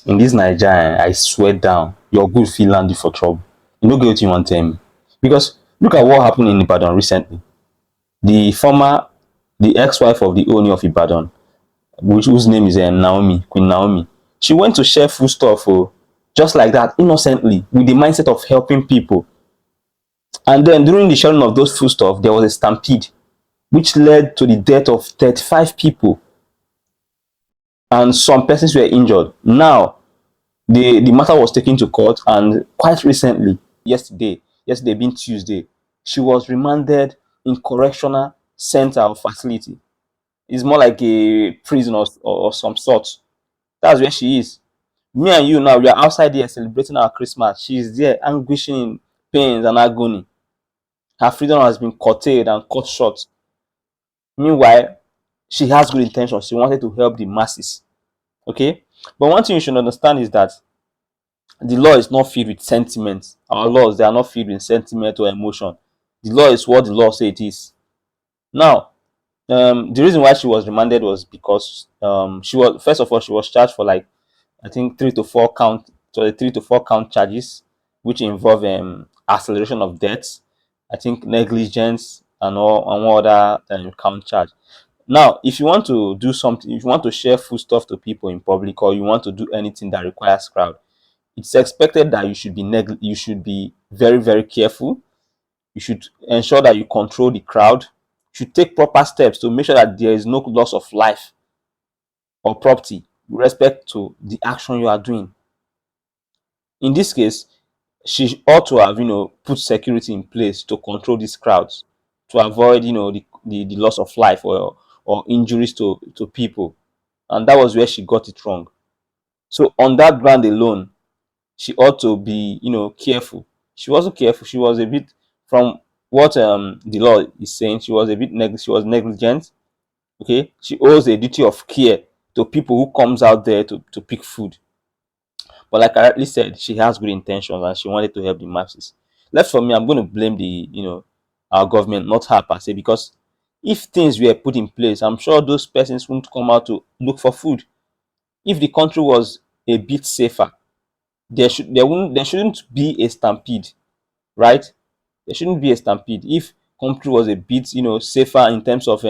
in this Nigeria, I swear down, your good feel land you for trouble. You no get what you want to tell me. Because look at what happened in Ibadan recently. The former, the ex-wife of the owner of Ibadan, whose name is Naomi, Queen Naomi, she went to share food stuff just like that, innocently, with the mindset of helping people. And then during the sharing of those food stuff, there was a stampede, which led to the death of 35 people, and some persons were injured. Now, the matter was taken to court, and quite recently, yesterday being Tuesday, she was remanded in correctional center or facility. It's more like a prison or some sort. That's where she is. Me and you now, we are outside here celebrating our Christmas. She is there anguishing in pains and agony. Her freedom has been curtailed and cut short. Meanwhile, she has good intentions. She wanted to help the masses. Okay? But one thing you should understand is that the law is not filled with sentiment. Our laws, they are not filled with sentiment or emotion. The law is what the law says it is. Now, the reason why she was remanded was because she was, first of all, she was charged for like, I think 3 to 4 count, so the 3 to 4 count charges, which involve acceleration of debts, I think negligence and all other count charge. Now, if you want to do something, if you want to share foodstuff to people in public, or you want to do anything that requires crowd, it's expected that you should be very, very careful. You should ensure that you control the crowd. You should take proper steps to make sure that there is no loss of life or property with respect to the action you are doing. In this case, she ought to have, put security in place to control these crowds, to avoid, the loss of life or injuries to people. And that was where she got it wrong. So on that ground alone, she ought to be, careful. She wasn't careful. She was a bit, from what the law is saying, she was a bit she was negligent. Okay, she owes a duty of care to people who comes out there to pick food. But like I rightly said, she has good intentions and she wanted to help the masses. Left for me, I'm going to blame our government, not her per se, because if things were put in place, I'm sure those persons won't come out to look for food. If the country was a bit safer, there shouldn't be a stampede, right? There shouldn't be a stampede if country was a bit safer in terms of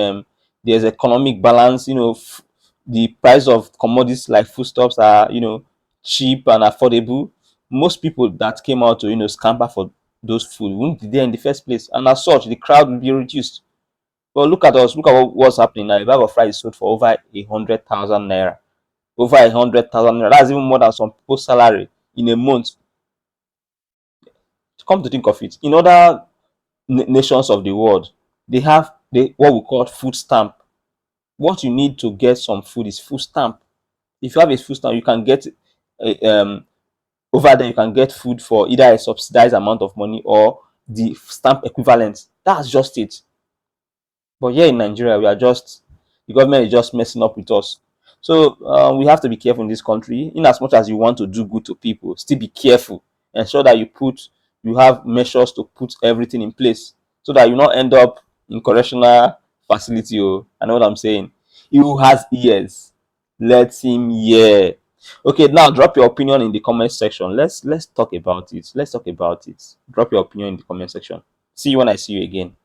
there's economic balance. The price of commodities like foodstuffs are cheap and affordable. Most people that came out to scamper for those food wouldn't be there in the first place, and as such the crowd will be reduced. But look at us, look at what's happening now. A bag of rice is sold for over 100,000 naira. Over 100,000 naira. That's even more than some people's salary in a month. Come to think of it, in other nations of the world, they have what we call food stamp. What you need to get some food is food stamp. If you have a food stamp, you can get over there. You can get food for either a subsidized amount of money or the stamp equivalent. That's just it. But here in Nigeria, the government is just messing up with us. So we have to be careful in this country. In as much as you want to do good to people, still be careful. Ensure that you have measures to put everything in place so that you not end up in correctional facility. Oh, I know what I'm saying. He who has ears, let him hear. Okay, now drop your opinion in the comment section. Let's talk about it. Let's talk about it. Drop your opinion in the comment section. See you when I see you again.